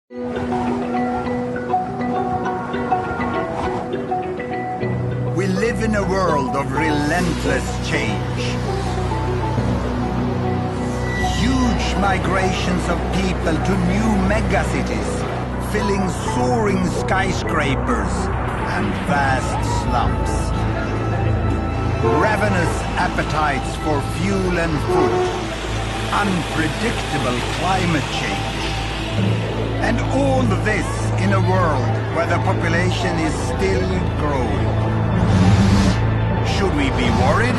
We live in a world of relentless change. Huge migrations of people to new megacities, filling soaring skyscrapers and vast slums. Ravenous appetites for fuel and food, unpredictable climate change. And all this in a world where the population is still growing. Should we be worried?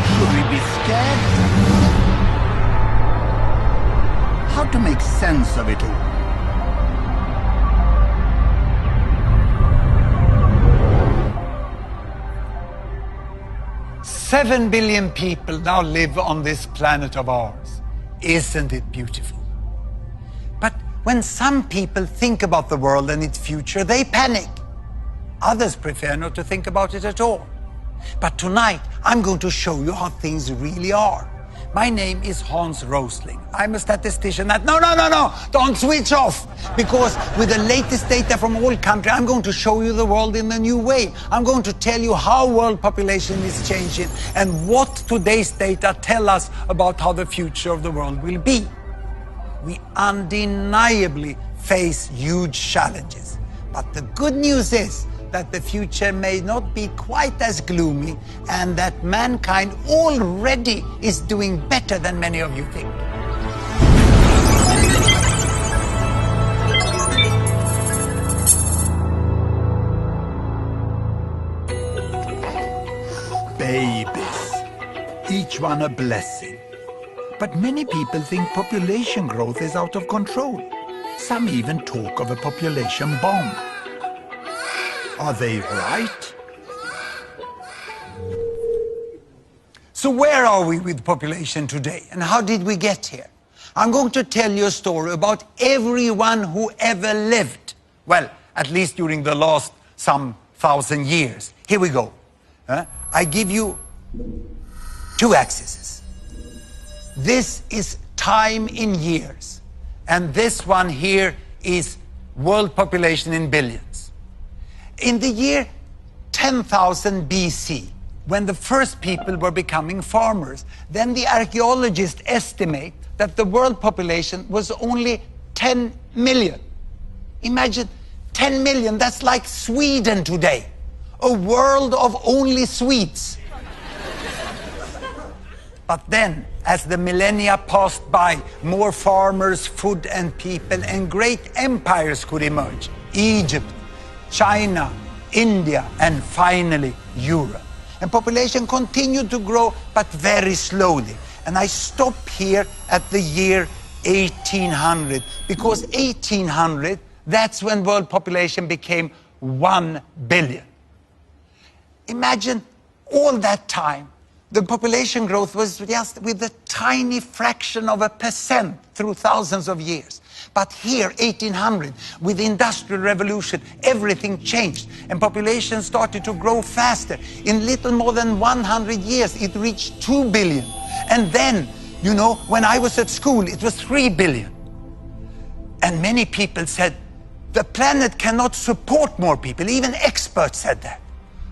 Should we be scared? How to make sense of it all? Seven billion people now live on this planet of ours. Isn't it beautiful? But when some people think about the world and its future, they panic. Others prefer not to think about it at all. But tonight, I'm going to show you how things really are. My name is Hans Rosling. I'm a statistician at... No, don't switch off! Because with the latest data from all countries, I'm going to show you the world in a new way. I'm going to tell you how world population is changing and what today's data tell us about how the future of the world will be. We undeniably face huge challenges. But the good news is that the future may not be quite as gloomy and that mankind already is doing better than many of you think. Babies, each one a blessing. But many people think population growth is out of control. Some even talk of a population bomb. Are they right? So where are we with population today and how did we get here? I'm going to tell you a story about everyone who ever lived. Well, at least during the last some 1,000 years. Here we go. I give you two axes. This is time in years. And this one here is world population in billions. In the year 10,000 BC, when the first people were becoming farmers, then the archaeologists estimate that the world population was only 10 million. Imagine 10 million, that's like Sweden today. A world of only Swedes. But then, as the millennia passed by, more farmers, food and people, and great empires could emerge. Egypt, China, India, and finally Europe. And population continued to grow, but very slowly. And I stop here at the year 1800, because 1800, that's when world population became 1 billion. Imagine all that time, the population growth was just with a tiny fraction of 1% through thousands of years. But here, 1800, with the Industrial Revolution, everything changed and population started to grow faster. In little more than 100 years, it reached 2 billion. And then, you know, when I was at school, it was 3 billion. And many people said, the planet cannot support more people. Even experts said that.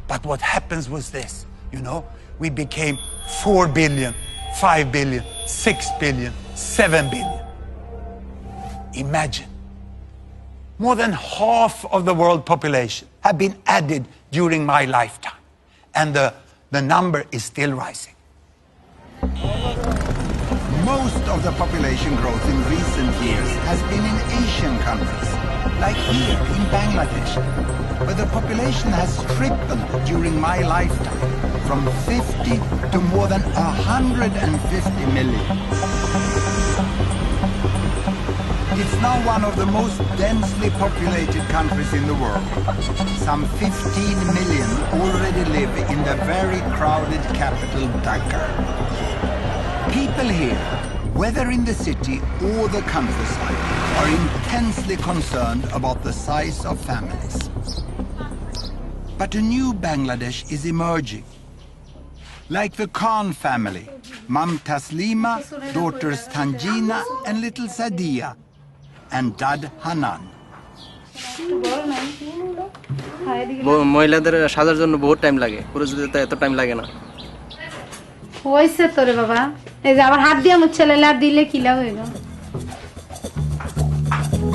But what happens was this, you know, we became 4 billion, 5 billion, 6 billion, 7 billion. Imagine, more than half of the world population have been added during my lifetime. And the number is still rising. Most of the population growth in recent years has been in Asian countries, like here in Bangladesh, where the population has tripled during my lifetime, from 50 to more than 150 million. It's now one of the most densely populated countries in the world. Some 15 million already live in the very crowded capital, Dhaka. People here, whether in the city or the countryside, are intensely concerned about the size of families. But a new Bangladesh is emerging. Like the Khan family, Mum Taslima, daughters Tanjina and little Sadia. and Dad Hanan. মহিলাদের সাজার জন্য বহুত time লাগে, পুরুষদের তো এত time লাগে না। হইছে তোরে বাবা, এই যে আবার হাত দিয়ে মুছে লেলে আর দিলে কিলা হইল।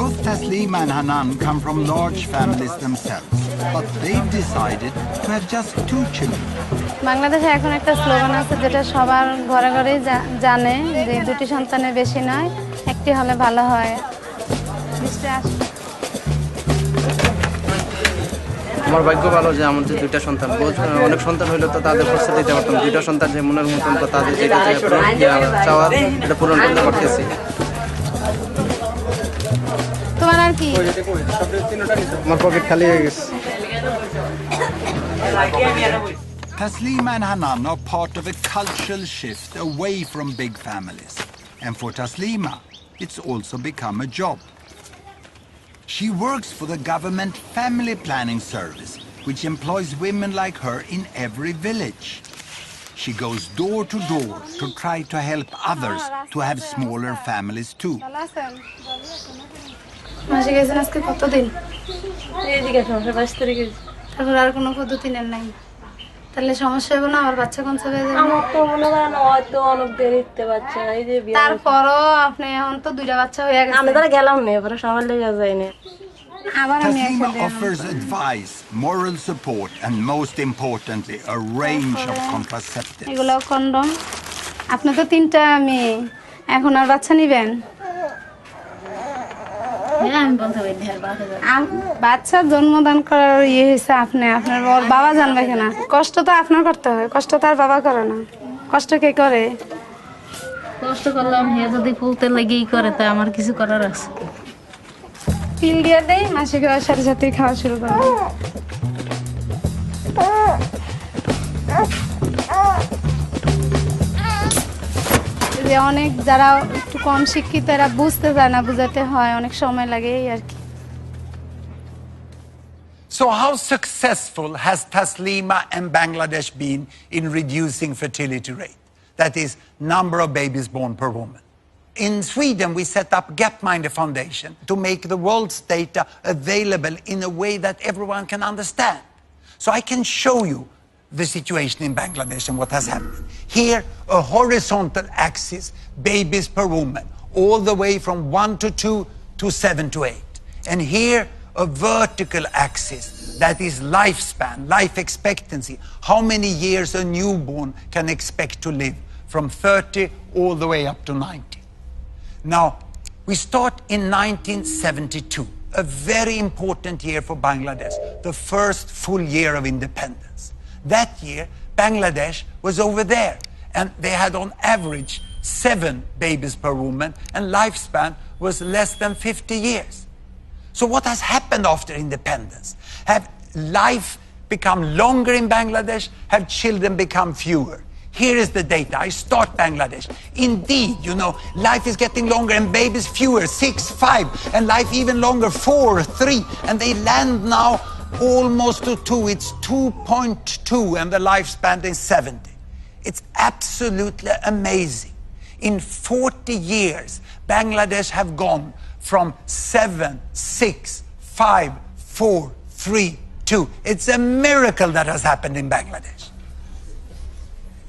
Both Taslima and Hanan come from large families themselves, but they've decided to have just 2 children. বাংলাদেশে এখন একটা স্লোগান আছে যেটা সবার ঘরে ঘরেই জানে যে 2টি সন্তানের বেশি নয়, একটি হলে ভালো হয়। আমার ভাগ্য ভালো যে আমাদের 2টা সন্তান, অনেক সন্তান হইলে তো তাদের খরচা দিতে পারতাম। 2টা সন্তান যে মনের মতন তো তাদের যেটা চাওয়ার এটা পূরণ করতে পারতেছি। তোমার আর কি? আমার পকেট খালি হয়ে গেছে। Taslima and Hanan are part of a cultural shift away from big families. And for Taslima, it's also become a job. She works for the government family planning service, which employs women like her in every village. She goes door to door to try to help others to have smaller families too. মাসে গেছেন আজকে কতদিন? এইদিকে সমস্যা 5 তারিখে। তারপর আর কোনো পদ্ধতি নেন নাই? তাহলে সমস্যা হবে না? আমার বাচ্চা কোন সময় যাবে? আমার তো মনে করেন হয়তো অনেক দেরিতে বাচ্চা, এই যে বিয়ে। তারপরও আপনি এখন তো 2টা বাচ্চা হয়ে গেছে। আমি তারা গেলাম না, এবারে সবার লেগে যাই না। আবার আমি Taslima offers advice, moral support, and most importantly, a range of contraceptives. এগুলো কন্ডম। আপনি তো 3টা মেয়ে, এখন আর বাচ্চা নিবেন? হ্যাঁ, আমি বলতে পারি আর বাচ্চা জন্মদান করার হয়েছে আপনার বাবা জানবে কেনা? কষ্ট তো আপনার করতে হয়, কষ্ট তো আর বাবা করে না। কষ্ট কে করে? কষ্ট করলাম, হে যদি ফুলতে লেগেই করে তা আমার কিছু করার আছে। পিল দিয়ে দেই, মাসিক হওয়ার সাথে সাথে খাওয়া শুরু করবে। যে অনেক যারা একটু কম শিক্ষিত এরা বুঝতে চায় না, বুঝাতে হয়, অনেক সময় লাগে এই আর কি। So how successful has Taslima and Bangladesh been in reducing fertility rate? That is, number of babies born per woman. In Sweden, we set up Gapminder Foundation to make the world's data available in a way that everyone can understand. So I can show you the situation in Bangladesh and what has happened. Here, a horizontal axis, babies per woman, all the way from 1 to 2 to 7 to 8. And here, a vertical axis, that is lifespan, life expectancy, how many years a newborn can expect to live, from 30 all the way up to 90. Now, we start in 1972, a very important year for Bangladesh, the first full year of independence. That year, Bangladesh was over there, and they had on average 7 babies per woman, and lifespan was less than 50 years. So what has happened after independence? Have life become longer in Bangladesh? Have children become fewer? Here is the data. I start Bangladesh. Indeed, you know, life is getting longer and babies fewer, 6, 5, and life even longer, 4, 3, and they land now almost to 2. It's 2.2, and the lifespan is 70. It's absolutely amazing. In 40 years, Bangladesh have gone from 7, 6, 5, 4, 3, 2. It's a miracle that has happened in Bangladesh.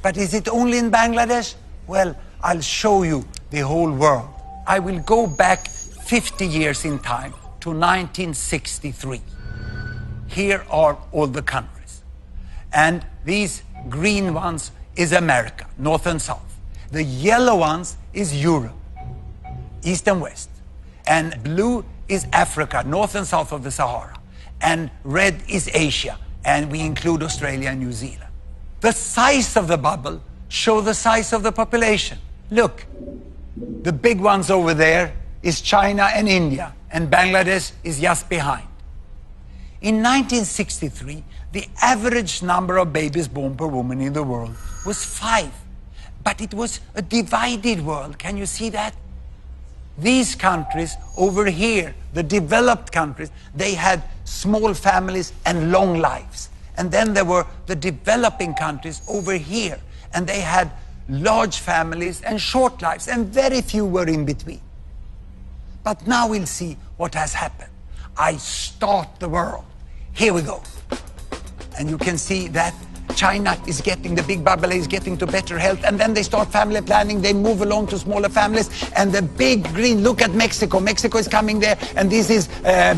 But is it only in Bangladesh? Well, I'll show you the whole world. I will go back 50 years in time to 1963. Here are all the countries. And these green ones is America, North and South. The yellow ones is Europe, East and West. And blue is Africa, North and South of the Sahara. And red is Asia, and we include Australia and New Zealand. The size of the bubble show the size of the population. Look, the big ones over there is China and India, and Bangladesh is just behind. In 1963, the average number of babies born per woman in the world was 5. But it was a divided world. Can you see that? These countries over here, the developed countries, they had small families and long lives. And then there were the developing countries over here, and they had large families and short lives, and very few were in between. But now we'll see what has happened. I start the world. Here we go. And you can see that China is getting, the big bubble is getting to better health, and then they start family planning, they move along to smaller families, and the big green, look at Mexico. Mexico is coming there, and this is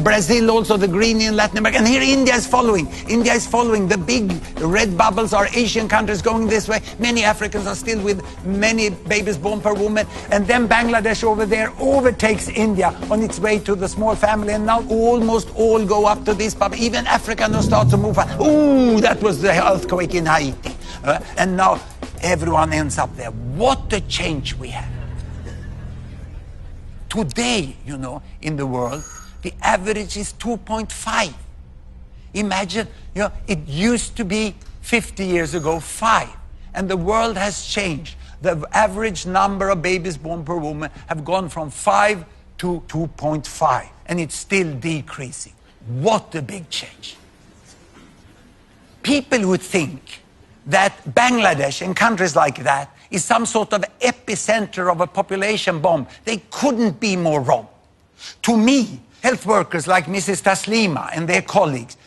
Brazil also, the green in Latin America, and here India is following. India is following. The big red bubbles are Asian countries going this way. Many Africans are still with many babies born per woman, and then Bangladesh over there overtakes India on its way to the small family, and now almost all go up to this bubble. Even Africa now starts to move. Ooh, that was the earthquake in Haiti. And now everyone ends up there. What a change we have. Today, you know, in the world, the average is 2.5. Imagine, you know, it used to be 50 years ago 5, and the world has changed. The average number of babies born per woman have gone from 5 to 2.5, and it's still decreasing. What a big change. People would think that Bangladesh and countries like that is some sort of epicenter of a population bomb. They couldn't be more wrong. To me, health workers like Mrs. Taslima and their colleagues,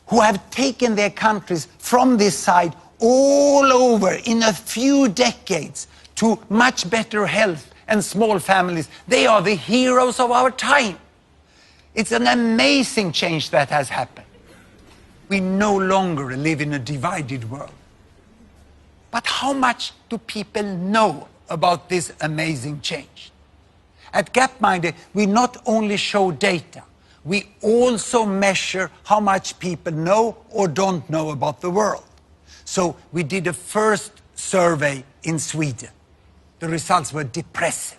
who have taken their countries from this side all over in a few decades to much better health and small families, they are the heroes of our time. It's an amazing change that has happened. We no longer live in a divided world. But how much do people know about this amazing change? At Gapminder, we not only show data, we also measure how much people know or don't know about the world. So we did a first survey in Sweden. The results were depressing.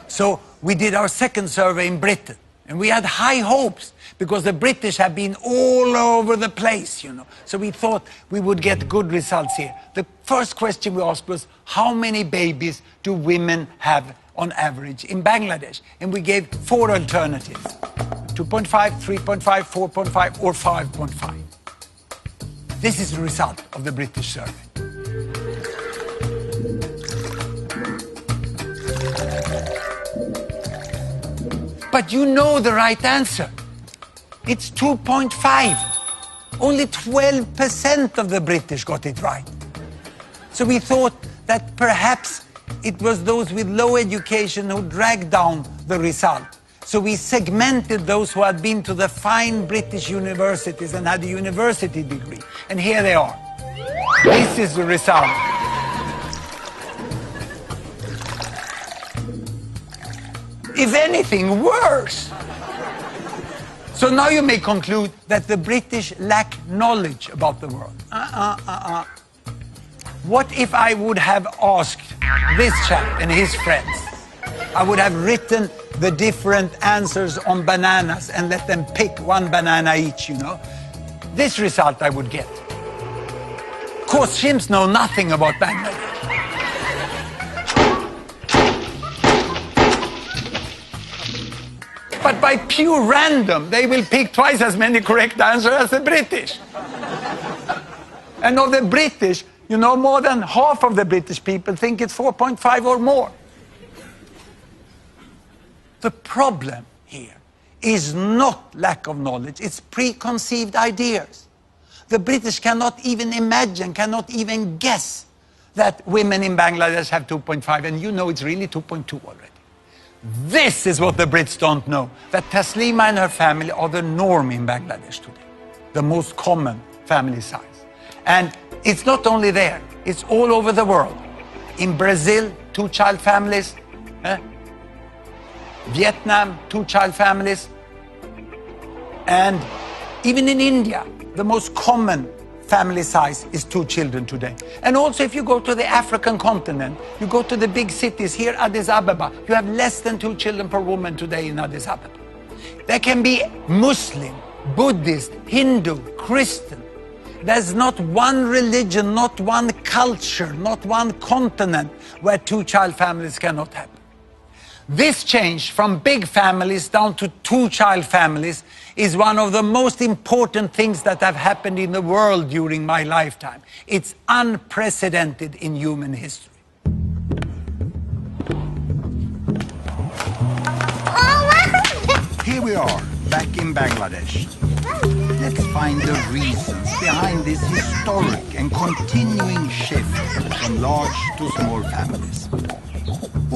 So we did our second survey in Britain. And we had high hopes because the British have been all over the place, you know. So we thought we would get good results here. The first question we asked was, how many babies do women have on average in Bangladesh? And we gave 4 alternatives: 2.5, 3.5, 4.5, or 5.5. This is the result of the British survey. But you know the right answer. It's 2.5. Only 12% of the British got it right. So we thought that perhaps it was those with low education who dragged down the result. So we segmented those who had been to the fine British universities and had a university degree. And here they are. This is the result. If anything, worse. So now you may conclude that the British lack knowledge about the world. What if I would have asked this chap and his friends? I would have written the different answers on bananas and let them pick one banana each, you know. This result I would get. Of course, chimps know nothing about Bangladesh. But by pure random, they will pick twice as many correct answers as the British. And of the British, you know, more than half of the British people think it's 4.5 or more. The problem here is not lack of knowledge, it's preconceived ideas. The British cannot even imagine, cannot even guess that women in Bangladesh have 2.5, and you know it's really 2.2 already. This is what the Brits don't know, that Taslima and her family are the norm in Bangladesh today, the most common family size. And it's not only there, it's all over the world. In Brazil, 2-child families. Vietnam, 2-child families. And even in India, the most common family size is 2 children today. And also if you go to the African continent, you go to the big cities here, Addis Ababa, you have less than 2 children per woman today in Addis Ababa. There can be Muslim, Buddhist, Hindu, Christian. There's not one religion, not one culture, not one continent where 2-child families cannot happen. This change from big families down to 2-child families is one of the most important things that have happened in the world during my lifetime. It's unprecedented in human history. here we are, back in Bangladesh. Let's find the reasons behind this historic and continuing shift from large to small families.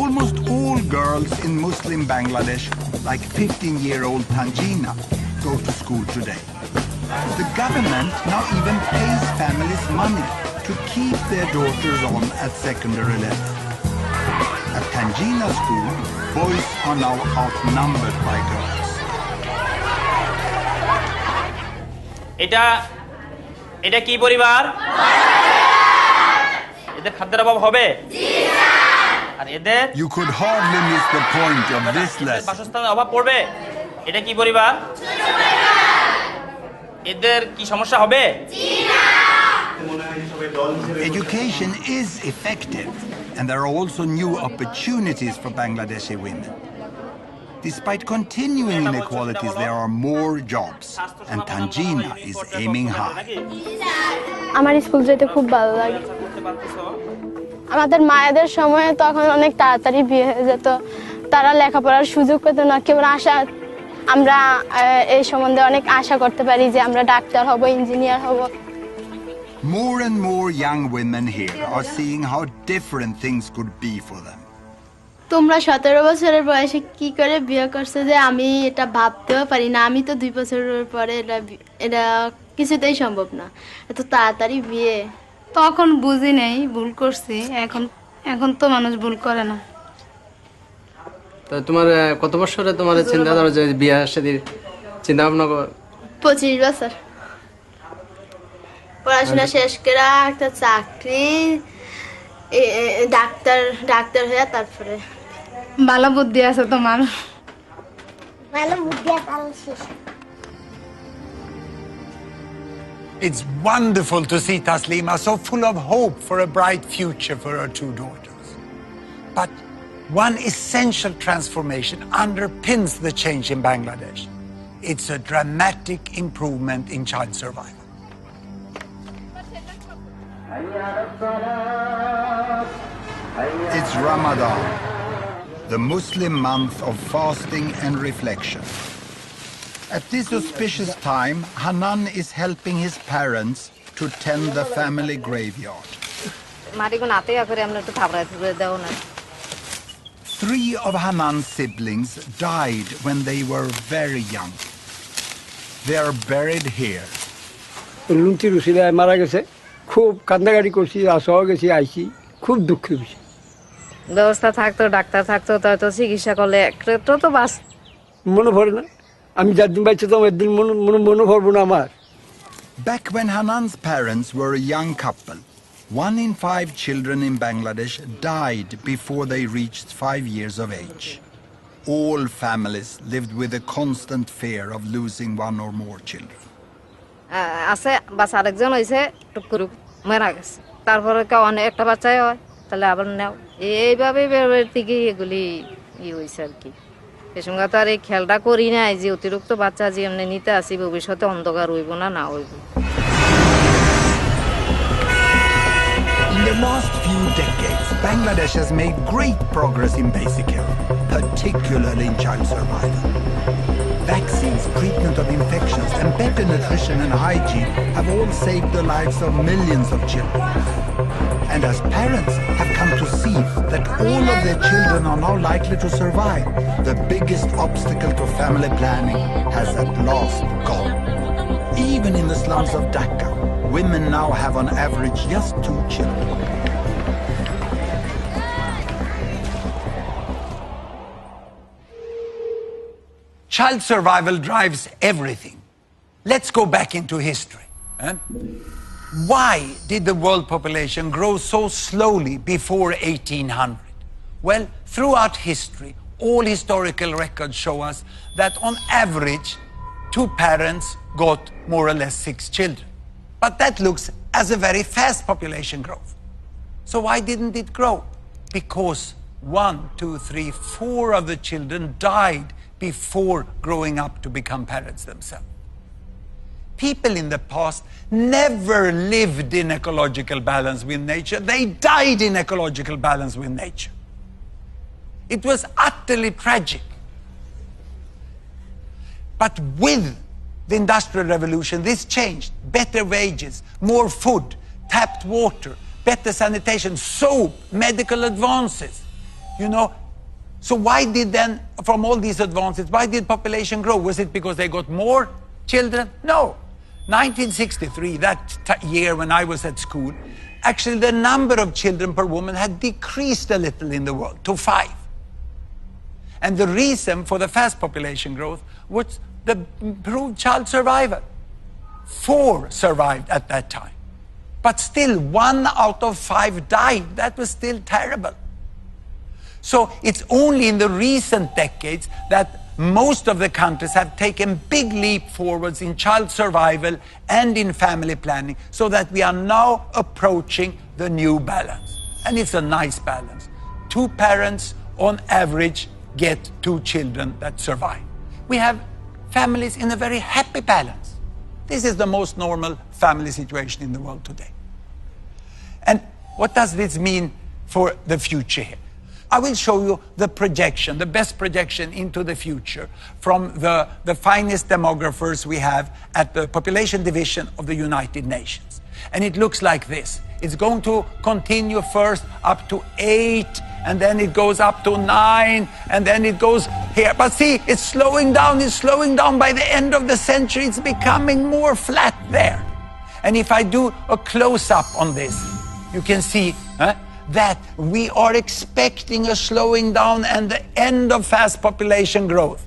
Almost all girls in Muslim Bangladesh, like 15-year-old Tanjina, go to school today. The government now even pays families money to keep their daughters on at secondary level. At Tanjina school, boys are now outnumbered by girls. এটা কি পরিবার? এদের খাদ্যের অভাব হবে? আর এদের You could hardly miss the point of this lesson. বাসস্থানের অভাব পড়বে? এটা কি পরিবার? এদের কি সমস্যা হবে? Education is effective, and there are also new opportunities for Bangladeshi women. Despite continuing inequalities, there are more jobs, and Tanjina is aiming high. আমার স্কুল যেতে খুব ভালো লাগে। আমাদের মায়েদের সময়ে তখন অনেক তাড়াতাড়ি বিয়ে হয়ে যেত, তারা লেখাপড়ার সুযোগ পেত না। কেবল আশা, আমরা এই সম্বন্ধে অনেক আশা করতে পারি যে আমরা ডাক্তার হব, ইঞ্জিনিয়ার হব। More and more young women here are seeing how different things could be for them. তোমরা 17 বছরের বয়সে কি করে বিয়ে করছো যে আমি এটা ভাবতেও পারি না। আমি তো 2 বছরের পরে এটা কিছুতেই সম্ভব না, এত তাড়াতাড়ি বিয়ে। তখন বুঝি নেই, ভুল করছি। এখন তো মানুষ ভুল করে না। তো তোমার কত বছরে তোমার চিন্তা ধরো যে বিয়ে শাদীর চিন্তা ভাবনা 25 বছর পড়াশোনা শেষ করে একটা চাকরি, ডাক্তার হয়ে তারপরে। ভালো বুদ্ধি আছে তোমার। It's wonderful to see Taslima so full of hope for a bright future for her 2 daughters. But one essential transformation underpins the change in Bangladesh. It's a dramatic improvement in child survival. It's Ramadan, the Muslim month of fasting and reflection. At this auspicious time, Hanan is helping his parents to tend the family graveyard. 3 of Hanan's siblings died when they were very young. They are buried here. লুন্টি রুসিলায় মারা গেছে, খুব কান্দাকাটি করছি, আসাও গেছি, আইছি, খুব দুঃখের বিষয়। ব্যবস্থা থাকতো, ডাক্তার থাকতো, তো চিকিৎসা করলে একটু তো বাস। মনে পড়ে না, আমি যার দিন বাইছে তো একদিন মনে পড়বো না আমার। Back when Hanan's parents were a young couple, 1 in 5 children in Bangladesh died before they reached 5 years of age. All families lived with a constant fear of losing 1 or more children. আছে বাচ্চা আরেকজন হয়েছে, টুকুর মারা গেছে, তারপরে কেউ একটা বাচ্চাই হয়, তাহলে আবার নেও। এইভাবে থেকে এগুলি হয়েছে আর কি। এ সঙ্গে তো আর এই খেয়ালটা করি নাই যে অতিরিক্ত বাচ্চা যে এমনি নিতে আসি, ভবিষ্যতে অন্ধকার হইব না হইব। In the last few decades, Bangladesh has made great progress in basic health, particularly in child survival. Vaccines, treatment of infections, and better nutrition and hygiene have all saved the lives of millions of children. And as parents have come to see that all of their children are now likely to survive, the biggest obstacle to family planning has at last gone. Even in the slums of Dhaka, women now have on average just 2 children. Child survival drives everything. Let's go back into history. Why did the world population grow so slowly before 1800? Well, throughout history, all historical records show us that on average, 2 parents got more or less 6 children. But that looks as a very fast population growth. So why didn't it grow? Because 1, 2, 3, 4 of the children died before growing up to become parents themselves. People in the past never lived in ecological balance with nature. They died in ecological balance with nature. It was utterly tragic. But with the Industrial Revolution, this changed. Better wages, more food, tapped water, better sanitation, soap, medical advances. You know, so why did then, from all these advances, why did population grow? Was it because they got more children? No. 1963, that year when I was at school, actually the number of children per woman had decreased a little in the world to 5. And the reason for the fast population growth was the improved child survival. 4 survived at that time. But still, 1 out of 5 died. That was still terrible. So it's only in the recent decades that most of the countries have taken big leap forwards in child survival and in family planning, so that we are now approaching the new balance. And it's a nice balance. 2 parents on average get 2 children that survive. We have families in a very happy balance. This is the most normal family situation in the world today. And what does this mean for the future here? I will show you the projection, the best projection into the future from the finest demographers we have at the Population Division of the United Nations. And it looks like this. It's going to continue first up to 8, and then it goes up to 9, and then it goes here. But see, it's slowing down. By the end of the century, it's becoming more flat there. And if I do a close-up on this, you can see that we are expecting a slowing down and the end of fast population growth.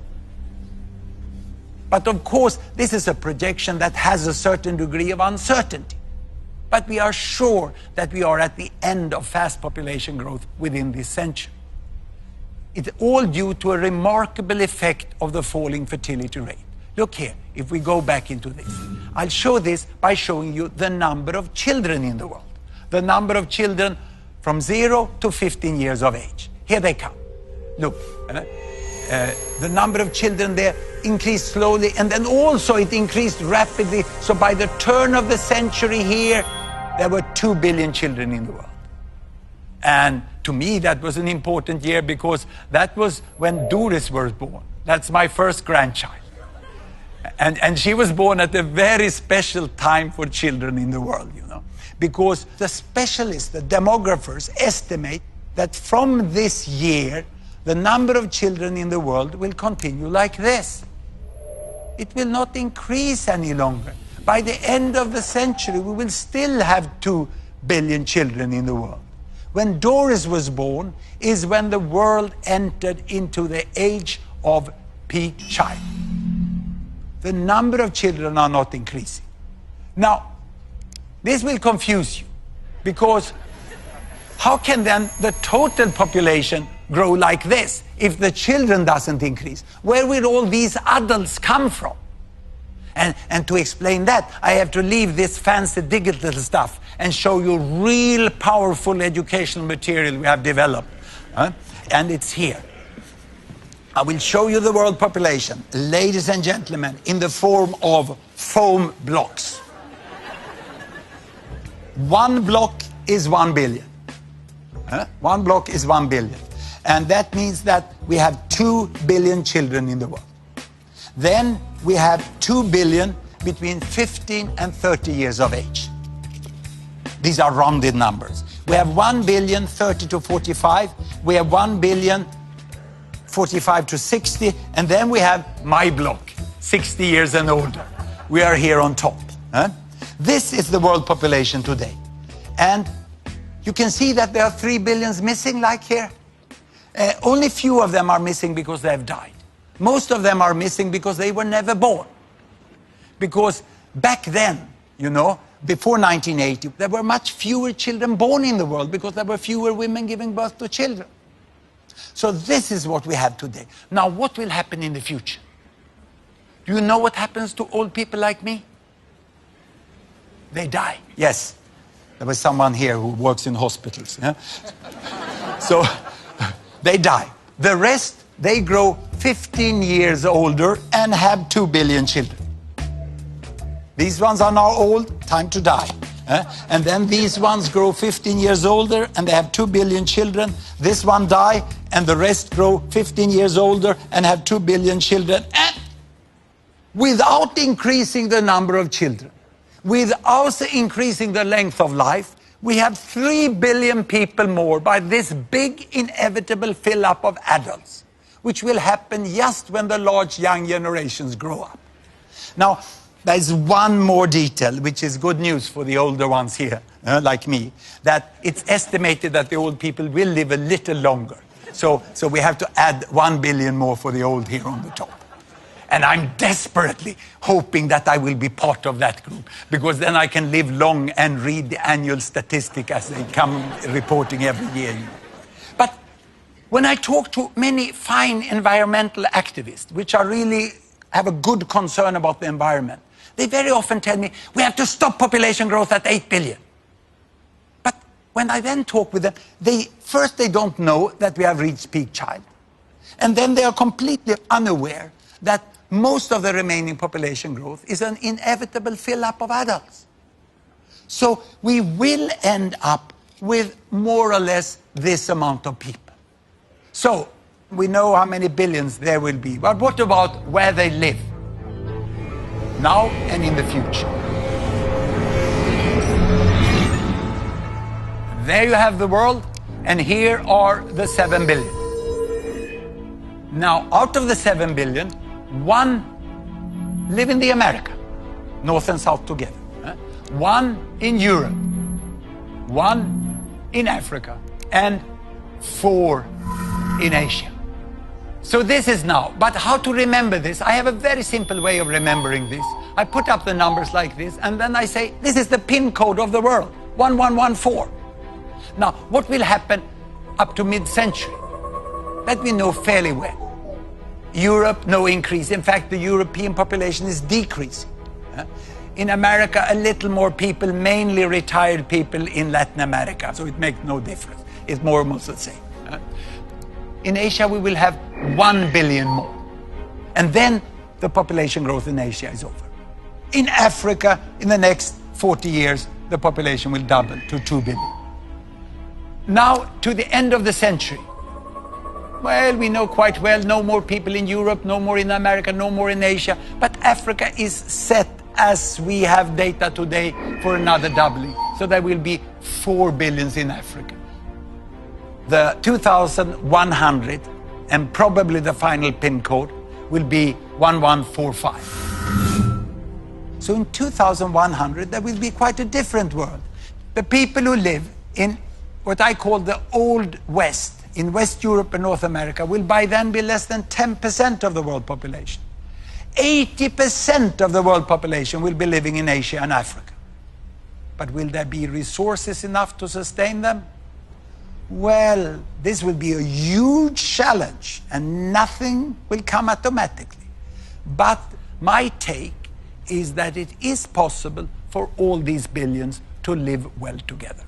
But of course, this is a projection that has a certain degree of uncertainty. But we are sure that we are at the end of fast population growth within this century. It's all due to a remarkable effect of the falling fertility rate. Look here, if we go back into this. I'll show this by showing you the number of children in the world. The number of children from 0 to 15 years of age. Here they come. Look, the number of children there increased slowly, and then also it increased rapidly. So by the turn of the century here, there were 2 billion children in the world. And to me, that was an important year, because that was when Doris was born. That's my first grandchild. And she was born at a very special time for children in the world, you know. Because the specialists, the demographers, estimate that from this year, the number of children in the world will continue like this. It will not increase any longer. By the end of the century, we will still have 2 billion children in the world. When Doris was born is when the world entered into the age of peak child. The number of children are not increasing. Now, this will confuse you, because how can then the total population grow like this if the children doesn't increase? Where will all these adults come from? And to explain that, I have to leave this fancy digital stuff and show you real powerful educational material we have developed. And it's here. I will show you the world population, ladies and gentlemen, in the form of foam blocks. 1 block is 1 billion. 1 block is 1 billion. And that means that we have 2 billion children in the world. Then we have 2 billion between 15 and 30 years of age. These are rounded numbers. We have 1 billion 30 to 45. We have 1 billion 45 to 60. And then we have my block, 60 years and older. We are here on top. This is the world population today. And you can see that there are 3 billions missing, like here. Only few of them are missing because they have died. Most of them are missing because they were never born. Because back then, you know, before 1980, there were much fewer children born in the world because there were fewer women giving birth to children. So this is what we have today. Now, what will happen in the future? Do you know what happens to old people like me? They die. Yes, there was someone here who works in hospitals. Yeah? So they die. The rest, they grow 15 years older and have 2 billion children. These ones are now old, time to die. And then these ones grow 15 years older and they have 2 billion children. This one die and the rest grow 15 years older and have 2 billion children. And without increasing the number of children, without increasing the length of life, we have 3 billion people more by this big inevitable fill-up of adults, which will happen just when the large young generations grow up. Now, there's one more detail, which is good news for the older ones here, like me, that it's estimated that the old people will live a little longer. So we have to add 1 billion more for the old here on the top. And I'm desperately hoping that I will be part of that group, because then I can live long and read the annual statistic as they come reporting every year. But when I talk to many fine environmental activists, which are really have a good concern about the environment, they very often tell me, we have to stop population growth at 8 billion. But when I then talk with them, first they don't know that we have reached peak child. And then they are completely unaware that most of the remaining population growth is an inevitable fill-up of adults. So we will end up with more or less this amount of people. So we know how many billions there will be, but what about where they live? Now and in the future. There you have the world, and here are the 7 billion. Now, out of the 7 billion, 1 live in the America, North and South together. 1 in Europe, 1 in Africa, and 4 in Asia. So this is now, but how to remember this? I have a very simple way of remembering this. I put up the numbers like this, and then I say, this is the PIN code of the world, 1114. Now, what will happen up to mid-century? That we know fairly well. Europe, no increase. In fact, the European population is decreasing. In America, a little more people, mainly retired people in Latin America, so it makes no difference. It's more or less the same. In Asia, we will have 1 billion more. And then the population growth in Asia is over. In Africa, in the next 40 years, the population will double to 2 billion. Now, to the end of the century, well, we know quite well, no more people in Europe, no more in America, no more in Asia, but Africa is set, as we have data today, for another doubling. So there will be 4 billions in Africa. The 2100, and probably the final PIN code, will be 1145. So in 2100, there will be quite a different world. The people who live in what I call the Old West, in West Europe and North America, will by then be less than 10% of the world population. 80% of the world population will be living in Asia and Africa. But will there be resources enough to sustain them? Well, this will be a huge challenge, and nothing will come automatically. But my take is that it is possible for all these billions to live well together.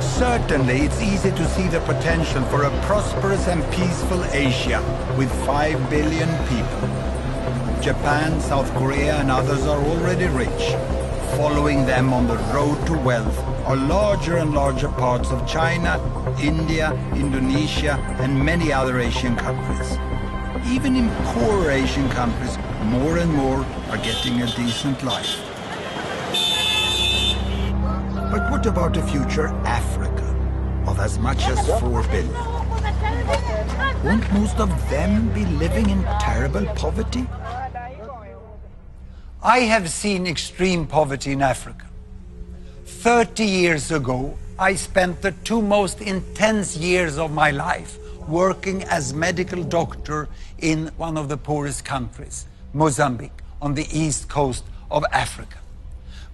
Certainly, it's easy to see the potential for a prosperous and peaceful Asia with 5 billion people. Japan, South Korea, and others are already rich. Following them on the road to wealth are larger and larger parts of China, India, Indonesia, and many other Asian countries. Even in poorer Asian countries, more and more are getting a decent life. But what about a future Africa of as much as 4 billion? Won't most of them be living in terrible poverty? I have seen extreme poverty in Africa. 30 years ago, I spent the 2 most intense years of my life working as medical doctor in one of the poorest countries, Mozambique, on the east coast of Africa.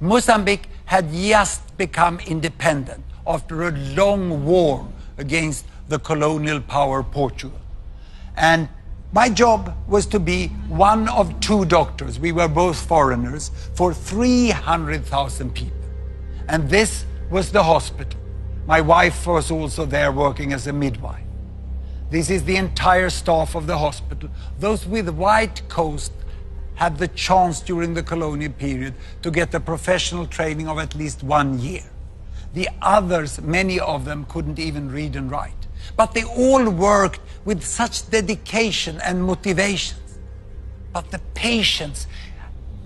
Mozambique had just become independent after a long war against the colonial power Portugal. And my job was to be one of 2 doctors, we were both foreigners, for 300,000 people. And this was the hospital. My wife was also there working as a midwife. This is the entire staff of the hospital. Those with white coats had the chance during the colonial period to get a professional training of at least 1 year. The others, many of them, couldn't even read and write. But they all worked with such dedication and motivation. But the patients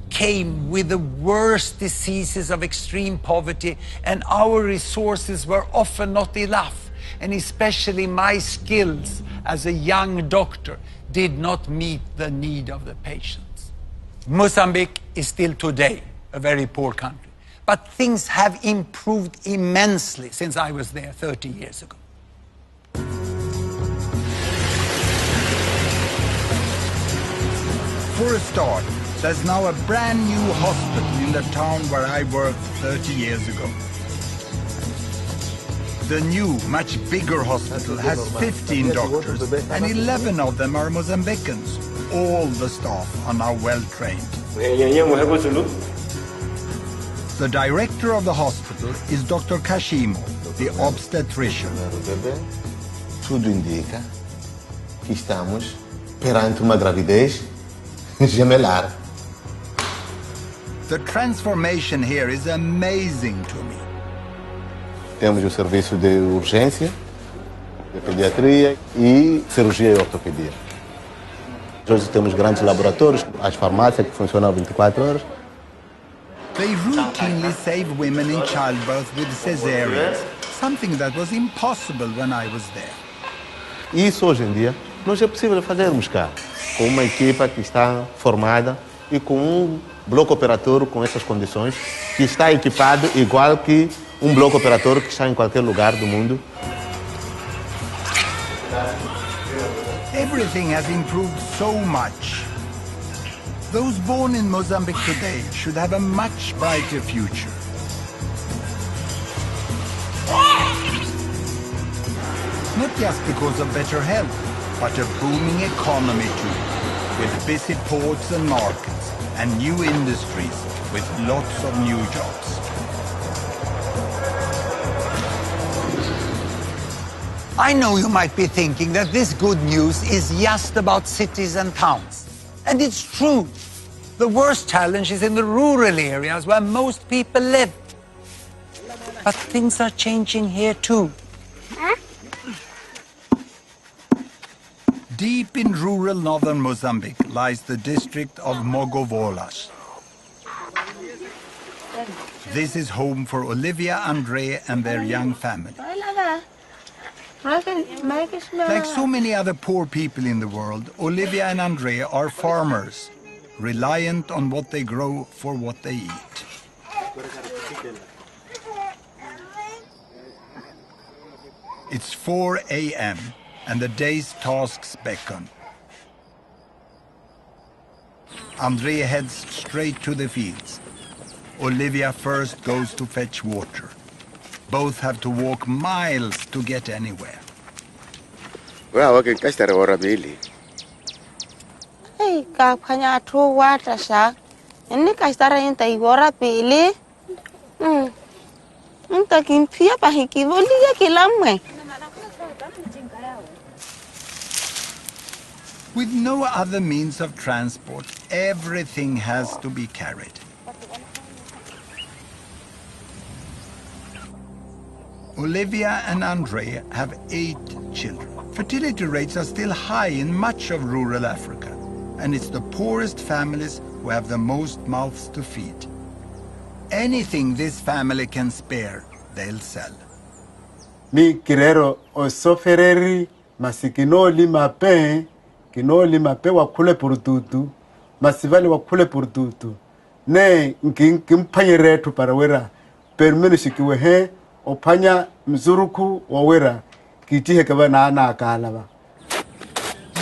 came with the worst diseases of extreme poverty, and our resources were often not enough. And especially my skills as a young doctor did not meet the need of the patients. Mozambique is still today a very poor country, but things have improved immensely since I was there 30 years ago. For a start, there's now a brand new hospital in the town where I worked 30 years ago. The new, much bigger hospital has 15 doctors, and 11 of them are Mozambicans. All the staff are now well trained. The director of the hospital is Dr. Kashimo, the obstetrician. Tudo indica que estamos perante uma gravidez gemelar. The transformation here is amazing to me. Temos o serviço de urgência, de pediatria e cirurgia e ortopedia. Hoje temos grandes laboratórios, as farmácias que funcionam 24 horas. They routinely save women in childbirth with cesareans, something that was impossible when I was there. E isso hoje em dia nós é possível fazermos cá, com uma equipa que está formada e com um bloco operatório com essas condições, que está equipado igual que um bloco operatório que está em qualquer lugar do mundo. Everything has improved so much. Those born in Mozambique today should have a much brighter future. Not just because of better health, but a booming economy too, with busy ports and markets, and new industries with lots of new jobs. I know you might be thinking that this good news is just about cities and towns. And it's true. The worst challenge is in the rural areas where most people live. But things are changing here too. Deep in rural northern Mozambique lies the district of Mogovolas. This is home for Olivia, Andre, and their young family. Like so many other poor people in the world, Olivia and Andre are farmers, reliant on what they grow for what they eat. It's 4 a.m. and the day's tasks beckon. Andre heads straight to the fields. Olivia first goes to fetch water. Both have to walk miles to get anywhere. Well, okay, kastara ora bili. Hey, kapanya tu water shark. Ini kastara inta igora bili. Inta kimpia pahiki boliga kilamwe. With no other means of transport, everything has to be carried. Olivia and Andre have 8 children. Fertility rates are still high in much of rural Africa, and it's the poorest families who have the most mouths to feed. Anything this family can spare, they'll sell. Mi kirero o sofereri masikino lima pe kino lima pe wakule purututu masivali wakule purututu ne nkimpanyere tu parawera permenu shikiwe he opanya mzuruku wawera kitihe kaba na akalaba.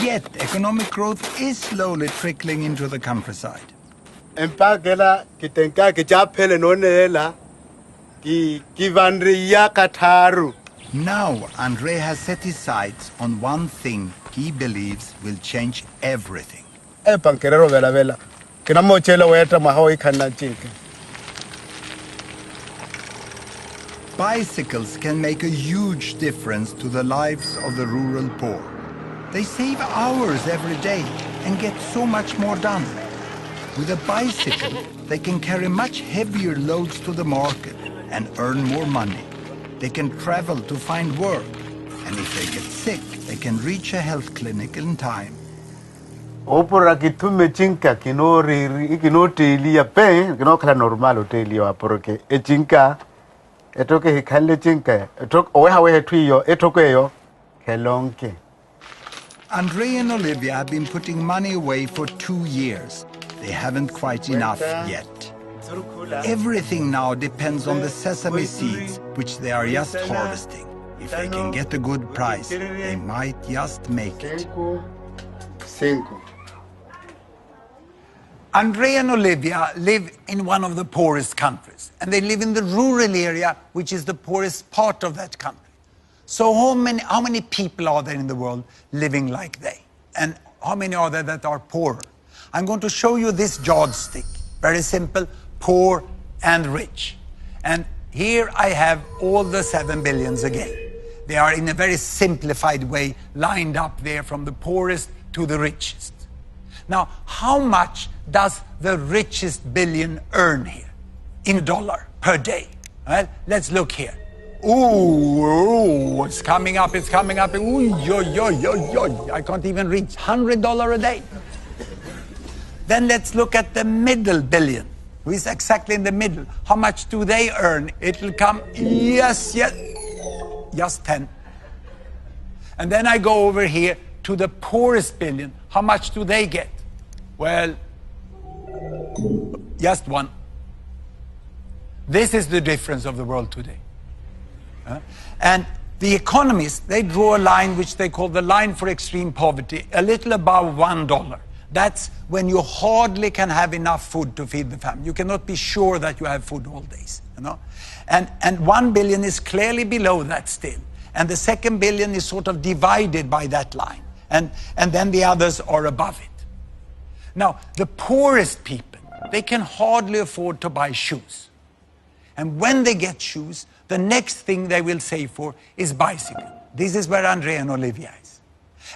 Yet economic growth is slowly trickling into the countryside. Empagela kitenka kichapele nonela ki kivandriya kataru. Now Andre has set his sights on one thing he believes will change everything. Pankerero vela vela kina mochela weta mahoi kana chike. Bicycles can make a huge difference to the lives of the rural poor. They save hours every day and get so much more done. With a bicycle, they can carry much heavier loads to the market and earn more money. They can travel to find work. And if they get sick, they can reach a health clinic in time. Opora kitume chinka kino riri kino teli ya pe kino kala normal teli wa porque e chinka etoke hikale chinka etok owe hawe tuyo etoke yo kelonke. Andre and Olivia have been putting money away for 2 years. They haven't quite enough yet. Everything now depends on the sesame seeds, which they are just harvesting. If they can get a good price, they might just make it. Andre and Olivia live in one of the poorest countries, and they live in the rural area, which is the poorest part of that country. So how many people are there in the world living like they? And how many are there that are poorer? I'm going to show you this yardstick. Very simple, poor and rich. And here I have all the 7 billions again. They are in a very simplified way lined up there from the poorest to the richest. Now, how much does the richest billion earn here in dollar per day? Well, let's look here. Ooh, it's coming up, it's coming up. Ooh, yo. I can't even reach $100 a day. Then let's look at the middle billion, who is exactly in the middle. How much do they earn? It'll come, yes, just 10. And then I go over here to the poorest billion. How much do they get? Well, just 1. This is the difference of the world today. And the economists, they draw a line which they call the line for extreme poverty, a little above $1. That's when you hardly can have enough food to feed the family. You cannot be sure that you have food all days, you know. And 1 billion is clearly below that still. And the second billion is sort of divided by that line. And then the others are above it. Now, the poorest people, they can hardly afford to buy shoes. And when they get shoes, the next thing they will save for is bicycle. This is where Andre and Olivia is.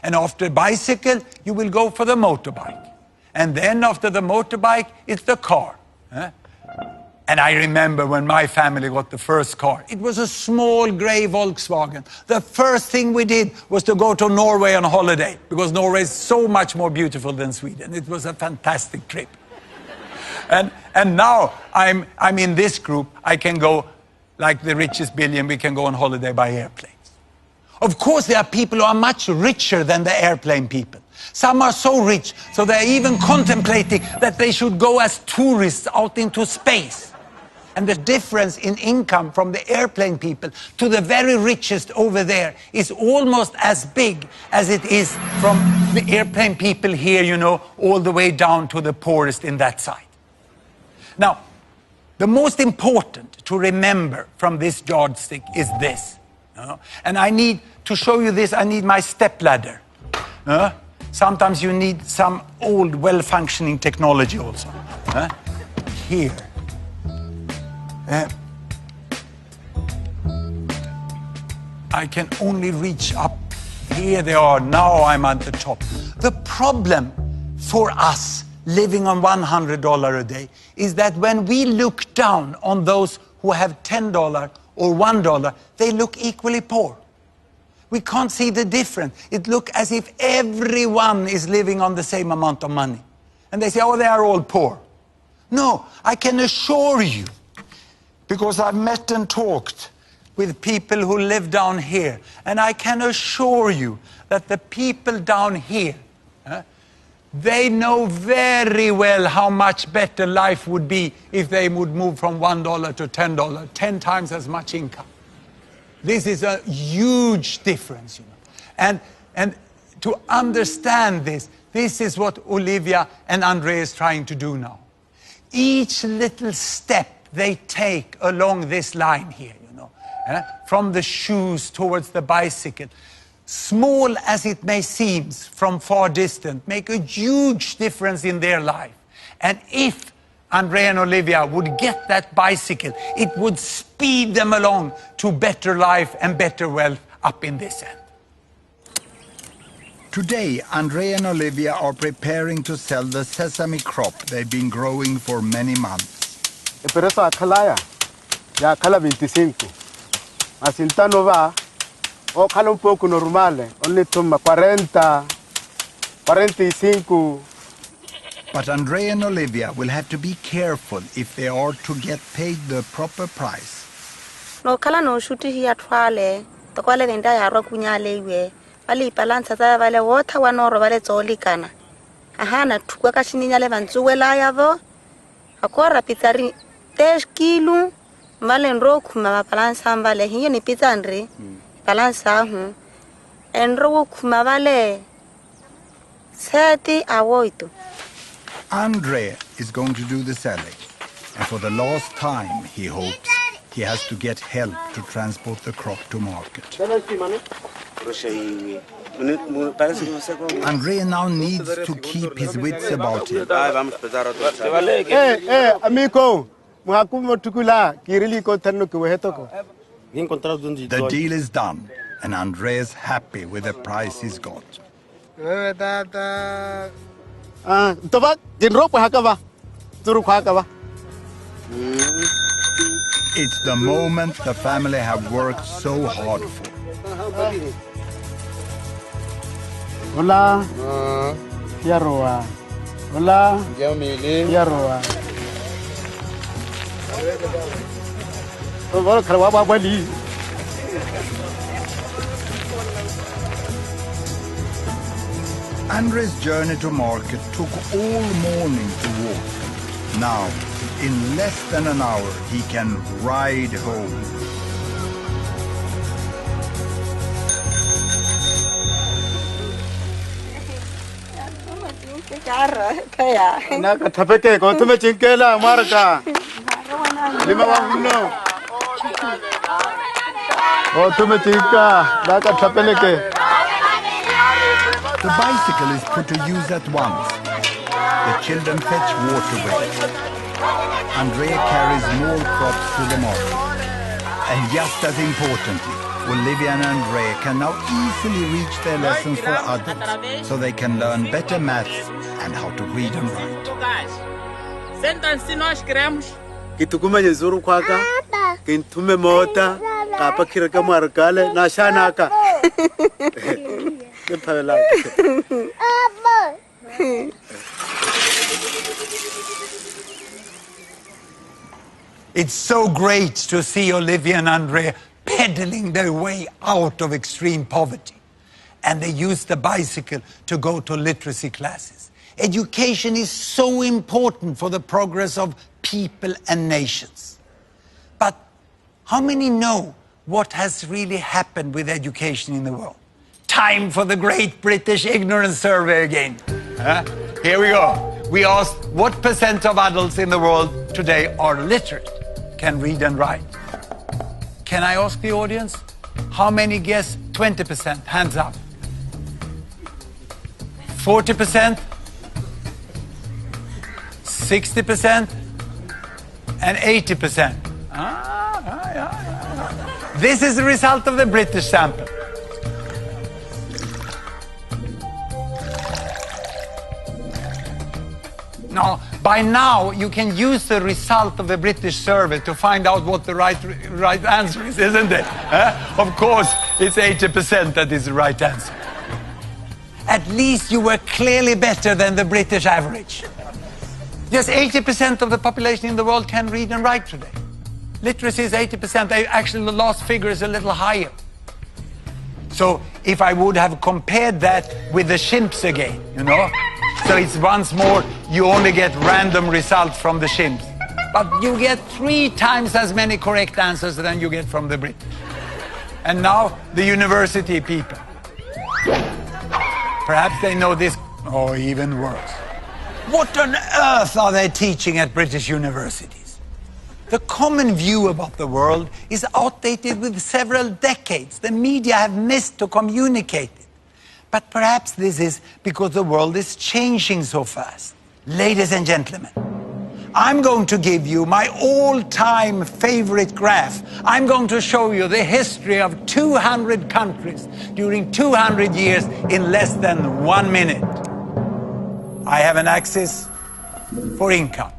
And after bicycle, you will go for the motorbike. And then after the motorbike, it's the car. And I remember when my family got the first car. It was a small grey Volkswagen. The first thing we did was to go to Norway on holiday, because Norway is so much more beautiful than Sweden. It was a fantastic trip. And now I'm in this group. I can go, like the richest billion, we can go on holiday by airplanes. Of course, there are people who are much richer than the airplane people. Some are so rich, so they're even contemplating that they should go as tourists out into space. And the difference in income from the airplane people to the very richest over there is almost as big as it is from the airplane people here, you know, all the way down to the poorest in that side. Now, the most important to remember from this yardstick is this. And I need to show you this, I need my stepladder. Sometimes you need some old, well-functioning technology also. Here. I can only reach up. Here they are. Now I'm at the top. The problem for us living on $100 a day is that when we look down on those who have $10 or $1, they look equally poor. We can't see the difference. It looks as if everyone is living on the same amount of money. And they say, oh, they are all poor. No, I can assure you, because I've met and talked with people who live down here, and I can assure you that the people down here, they know very well how much better life would be if they would move from $1 to $10, 10 times as much income. This is a huge difference, you know. And to understand this, this is what Olivia and Andre is trying to do now. Each little step they take along this line here, you know, from the shoes towards the bicycle, small as it may seem from far distance, make a huge difference in their life. And if Andre and Olivia would get that bicycle, it would speed them along to better life and better wealth up in this end. Today, Andre and Olivia are preparing to sell the sesame crop they've been growing for many months. Pero esa acala ya acala 25. Asintano va, o cala un poco normale, only toma 40, 45. But Andre and Olivia will have to be careful if they are to get paid the proper price. No kala no shuti hiya twale, to kwale nda ya ro kunyale iwe. Bali balansa tsa bale water wa no ro bale tsoli kana. Ahana tukwa ka shininya le bantsuwela ya vo. Akora pizzari 10 kilo. Vale nro kuma ba balansa mbale hiyo ni pizza andre. Balansa hu. Enro kuma vale 30 awoito. Andre is going to do the selling. And for the last time, he hopes, he has to get help to transport the crop to market. Andre now needs to keep his wits about him. Amico, muhakumo tukula, kirili ko tanu kuwehetoko. The deal is done, and Andre is happy with the price he's got. Toba, jinro pa hakaba. Turu hakaba. It's the moment the family have worked so hard for. Hola. Yaroa. Hola. Yaroa. Oh, karawa bali. Andre's journey to market took all morning to walk. Now, in less than an hour, he can ride home. Naka tapeke ko tume chinkela marka. Lima wanguno. Oh tume chinka, naka tapeleke. The bicycle is put to use at once. The children fetch water with it. Andrea carries more crops to the market. And just as importantly, Olivia and Andrea can now easily reach their lessons for adults, so they can learn better maths and how to read and write. Senta-se nós queremos. Kitukuma yezuru kwaka. Kintume mota. Kapa kiraka markale na shanaka. It's so great to see Olivia and Andrea pedaling their way out of extreme poverty. And they use the bicycle to go to literacy classes. Education is so important for the progress of people and nations. But how many know what has really happened with education in the world? Time for the Great British Ignorance Survey again. Here we go. We asked what % of adults in the world today are literate, can read and write. Can I ask the audience? How many guess 20%? Hands up. 40%? 60%? And 80%? This is the result of the British sample. Now, by now, you can use the result of the British survey to find out what the right answer is, isn't it? Of course, it's 80% that is the right answer. At least you were clearly better than the British average. Just 80% of the population in the world can read and write today. Literacy is 80%. Actually, the last figure is a little higher. So if I would have compared that with the chimps again, you know, so it's once more, you only get random results from the chimps. But you get 3 times as many correct answers than you get from the British. And now, the university people. Perhaps they know this, or even worse. What on earth are they teaching at British universities? The common view about the world is outdated with several decades. The media have missed to communicate it. But perhaps this is because the world is changing so fast. Ladies and gentlemen, I'm going to give you my all-time favorite graph. I'm going to show you the history of 200 countries during 200 years in less than 1 minute. I have an axis for income.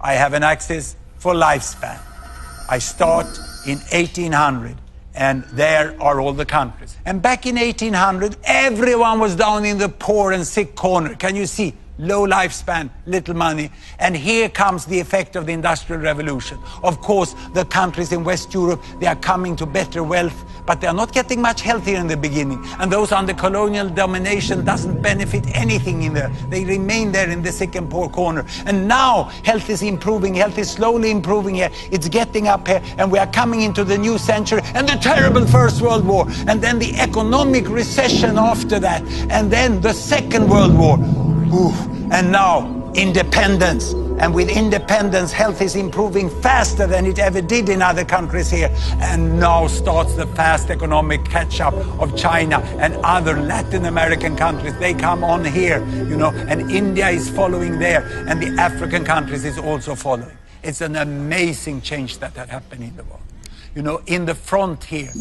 I have an axis for lifespan. I start in 1800 And there are all the countries. And back in 1800, everyone was down in the poor and sick corner. Can you see? Low lifespan, little money. And here comes the effect of the Industrial Revolution. Of course, the countries in West Europe, they are coming to better wealth, but they are not getting much healthier in the beginning. And those under colonial domination doesn't benefit anything in there. They remain there in the sick and poor corner. And now health is improving, health is slowly improving here. It's getting up here, and we are coming into the new century and the terrible First World War, and then the economic recession after that, and then the Second World War. Ooh. And now independence. And with independence, health is improving faster than it ever did in other countries here. And now starts the fast economic catch-up of China and other Latin American countries. They come on here, you know, and India is following there, and the African countries is also following. It's an amazing change that had happened in the world. You know, in the front here,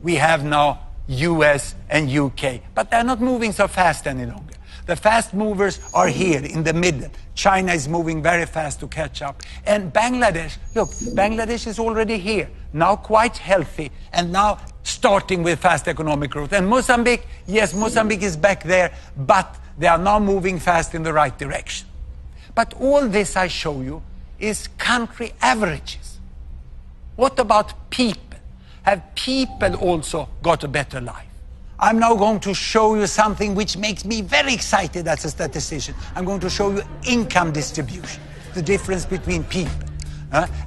we have now US and UK, but they're not moving so fast any longer. The fast movers are here in the middle. China is moving very fast to catch up. And Bangladesh, look, Bangladesh is already here, now quite healthy, and now starting with fast economic growth. And Mozambique, yes, Mozambique is back there, but they are now moving fast in the right direction. But all this I show you is country averages. What about people? Have people also got a better life? I'm now going to show you something which makes me very excited as a statistician. I'm going to show you income distribution, the difference between people.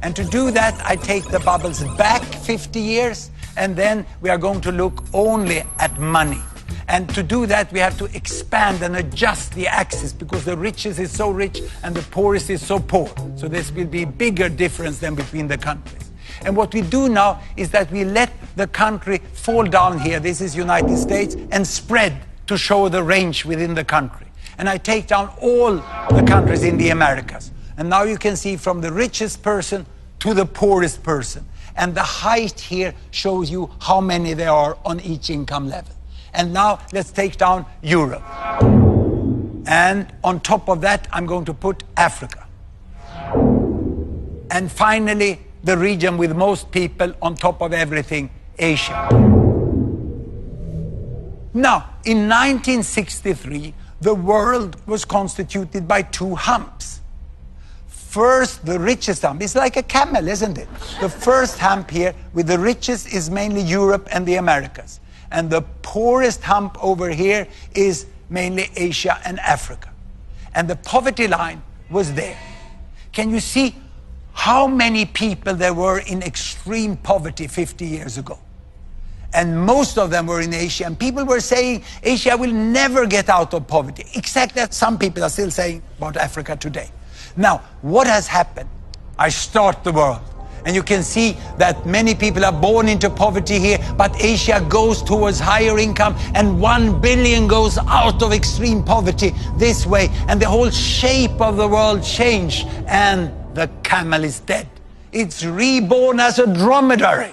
And to do that, I take the bubbles back 50 years, and then we are going to look only at money. And to do that, we have to expand and adjust the axis, because the richest is so rich and the poorest is so poor. So this will be a bigger difference than between the countries. And what we do now is that we let the country fall down here, this is United States, and spread to show the range within the country. And I take down all the countries in the Americas. And now you can see from the richest person to the poorest person. And the height here shows you how many there are on each income level. And now let's take down Europe. And on top of that, I'm going to put Africa. And finally, the region with most people, on top of everything, Asia. Now, in 1963, the world was constituted by two humps. First, the richest hump. It's like a camel, isn't it? The first hump here with the richest is mainly Europe and the Americas. And the poorest hump over here is mainly Asia and Africa. And the poverty line was there. Can you see how many people there were in extreme poverty 50 years ago? And most of them were in Asia. And people were saying Asia will never get out of poverty. Exactly as some people are still saying about Africa today. Now, what has happened? I start the world. And you can see that many people are born into poverty here, but Asia goes towards higher income, and 1 billion goes out of extreme poverty this way. And the whole shape of the world changed, and the camel is dead. It's reborn as a dromedary.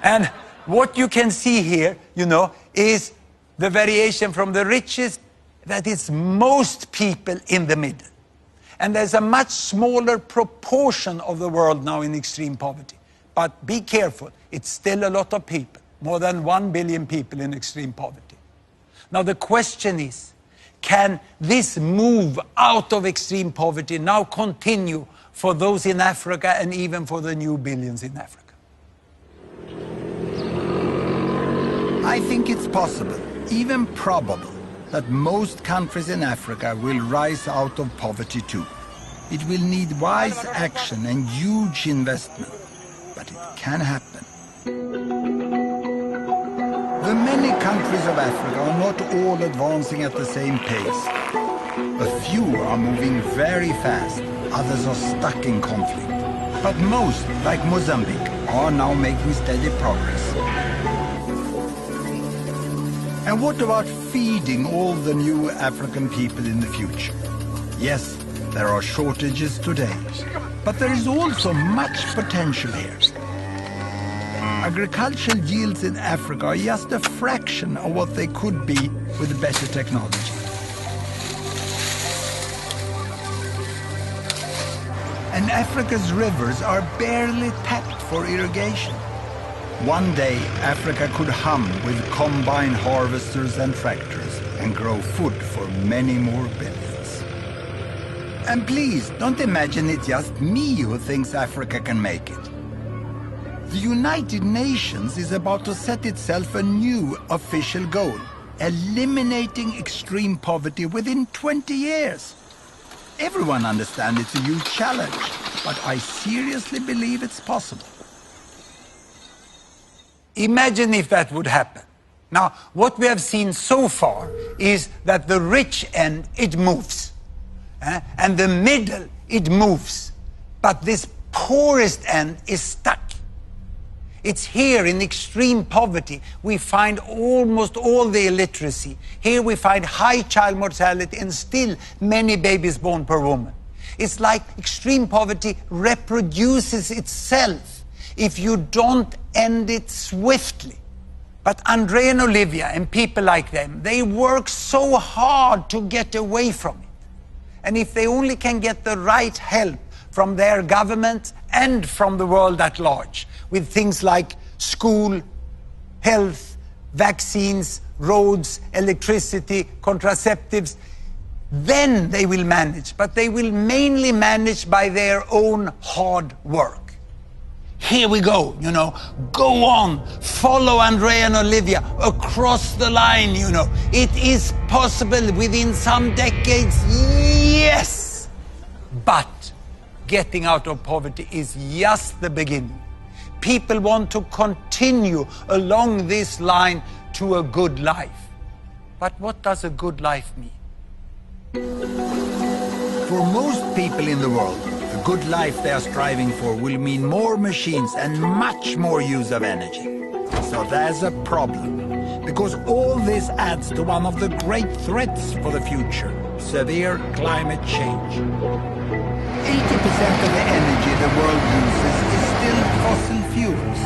And what you can see here, you know, is the variation from the richest, that is most people in the middle. And there's a much smaller proportion of the world now in extreme poverty. But be careful, it's still a lot of people, more than 1 billion people in extreme poverty. Now the question is, can this move out of extreme poverty now continue for those in Africa and even for the new billions in Africa? I think it's possible, even probable, that most countries in Africa will rise out of poverty too. It will need wise action and huge investment, but it can happen. The many countries of Africa are not all advancing at the same pace. A few are moving very fast, others are stuck in conflict. But most, like Mozambique, are now making steady progress. And what about feeding all the new African people in the future? Yes, there are shortages today, but there is also much potential here. Agricultural yields in Africa are just a fraction of what they could be with better technology. And Africa's rivers are barely tapped for irrigation. One day, Africa could hum with combine harvesters and tractors and grow food for many more billions. And please, don't imagine it's just me who thinks Africa can make it. The United Nations is about to set itself a new official goal, eliminating extreme poverty within 20 years. Everyone understands it's a huge challenge, but I seriously believe it's possible. Imagine if that would happen. Now, what we have seen so far is that the rich end, it moves. And the middle, it moves. But this poorest end is stuck. It's here in extreme poverty we find almost all the illiteracy. Here we find high child mortality and still many babies born per woman. It's like extreme poverty reproduces itself if you don't end it swiftly. But Andrea and Olivia and people like them, they work so hard to get away from it. And if they only can get the right help from their government and from the world at large, with things like school, health, vaccines, roads, electricity, contraceptives, then they will manage. But they will mainly manage by their own hard work. Here we go, go on, follow Andrea and Olivia across the line, It is possible within some decades, yes! But getting out of poverty is just the beginning. People want to continue along this line to a good life. But what does a good life mean? For most people in the world, the good life they are striving for will mean more machines and much more use of energy. So there's a problem, because all this adds to one of the great threats for the future, severe climate change. 80% of the energy the world uses is still fossil fuels.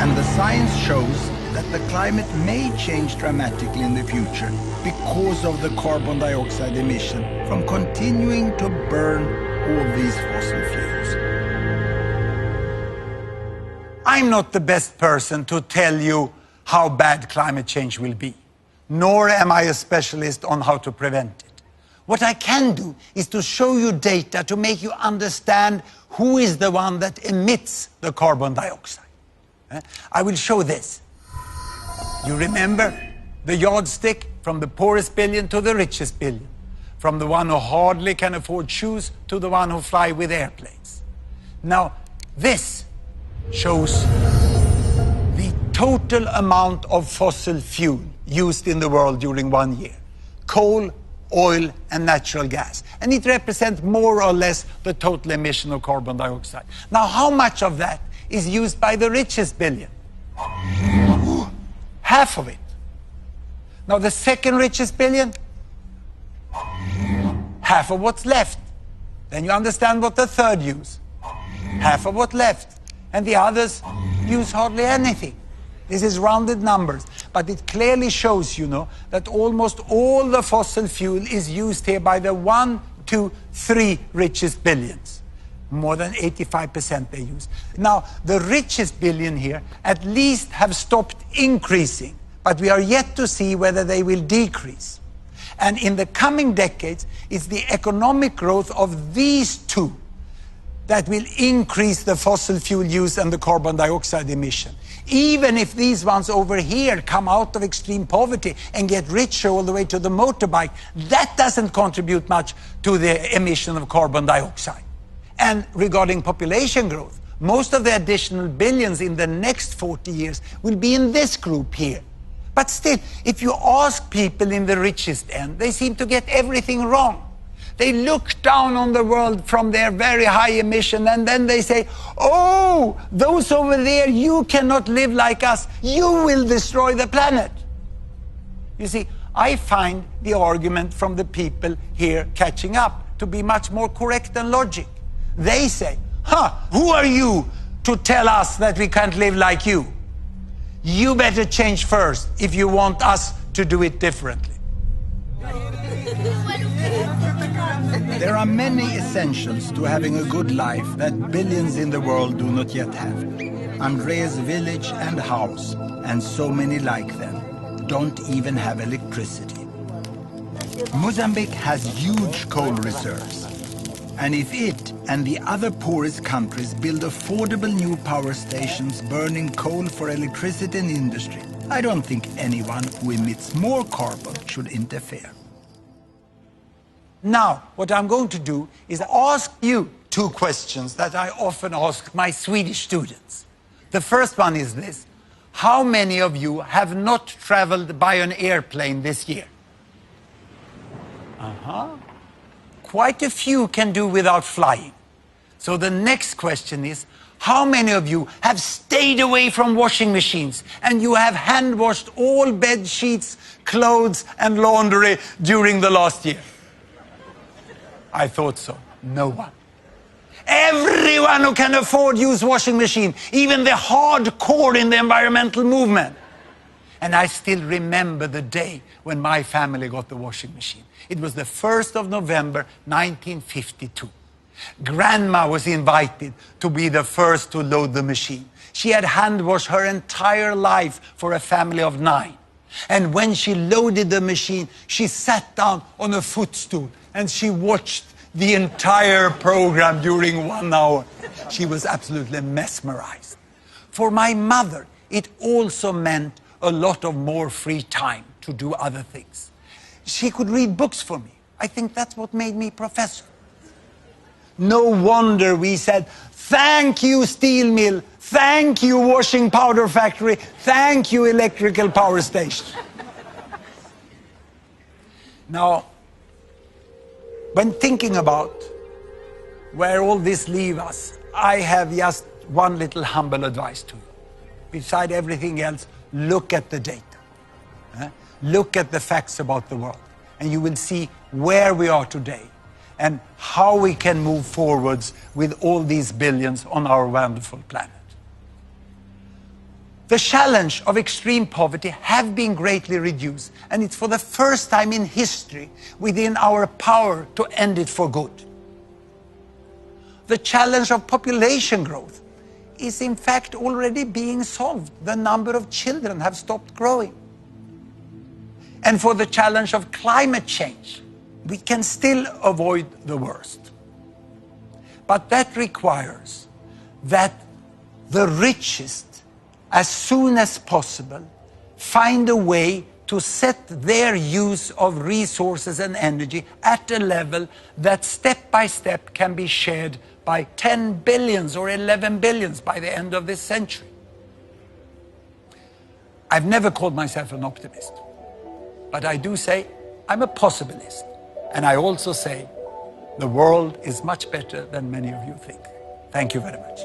And the science shows that the climate may change dramatically in the future because of the carbon dioxide emission from continuing to burn all these fossil fuels. I'm not the best person to tell you how bad climate change will be, nor am I a specialist on how to prevent it. What I can do is to show you data to make you understand who is the one that emits the carbon dioxide. I will show this. You remember the yardstick from the poorest billion to the richest billion, from the one who hardly can afford shoes to the one who fly with airplanes. Now, this shows the total amount of fossil fuel used in the world during 1 year. Coal, oil and natural gas. And it represents more or less the total emission of carbon dioxide. Now, how much of that is used by the richest billion? Half of it. Now, the second richest billion? Half of what's left. Then you understand what the third use. Half of what's left. And the others use hardly anything. This is rounded numbers, but it clearly shows, that almost all the fossil fuel is used here by the 1, 2, 3 richest billions. More than 85% they use. Now, the richest billion here at least have stopped increasing, but we are yet to see whether they will decrease. And in the coming decades, it's the economic growth of these two that will increase the fossil fuel use and the carbon dioxide emission. Even if these ones over here come out of extreme poverty and get richer all the way to the motorbike, that doesn't contribute much to the emission of carbon dioxide. And regarding population growth, most of the additional billions in the next 40 years will be in this group here. But still, if you ask people in the richest end, they seem to get everything wrong. They look down on the world from their very high emission and then they say, oh, those over there, you cannot live like us. You will destroy the planet. You see, I find the argument from the people here catching up to be much more correct than logic. They say, who are you to tell us that we can't live like you? You better change first if you want us to do it differently. There are many essentials to having a good life that billions in the world do not yet have. Andreas village and house, and so many like them, don't even have electricity. Mozambique has huge coal reserves. And if it and the other poorest countries build affordable new power stations burning coal for electricity and industry, I don't think anyone who emits more carbon should interfere. Now, what I'm going to do is ask you 2 questions that I often ask my Swedish students. The first one is this: how many of you have not traveled by an airplane this year? Quite a few can do without flying. So the next question is, how many of you have stayed away from washing machines and you have hand washed all bed sheets, clothes and laundry during the last year? I thought so. No one. Everyone who can afford use washing machine, even the hardcore in the environmental movement. And I still remember the day when my family got the washing machine. It was the 1st of November, 1952. Grandma was invited to be the first to load the machine. She had hand washed her entire life for a family of 9. And when she loaded the machine, she sat down on a footstool and she watched the entire program during 1 hour. She was absolutely mesmerized. For my mother, it also meant a lot of more free time to do other things. She could read books for me. I think that's what made me professor. No wonder we said, thank you, steel mill, thank you, washing powder factory, thank you, electrical power station. Now, when thinking about where all this leaves us, I have just one little humble advice to you. Beside everything else, look at the data. Look at the facts about the world, and you will see where we are today and how we can move forwards with all these billions on our wonderful planet. The challenge of extreme poverty have been greatly reduced, and it's for the first time in history within our power to end it for good. The challenge of population growth is in fact already being solved. The number of children have stopped growing. And for the challenge of climate change, we can still avoid the worst. But that requires that the richest, as soon as possible, find a way to set their use of resources and energy at a level that step by step can be shared by 10 billions or 11 billions by the end of this century. I've never called myself an optimist, but I do say I'm a possibilist. And I also say the world is much better than many of you think. Thank you very much.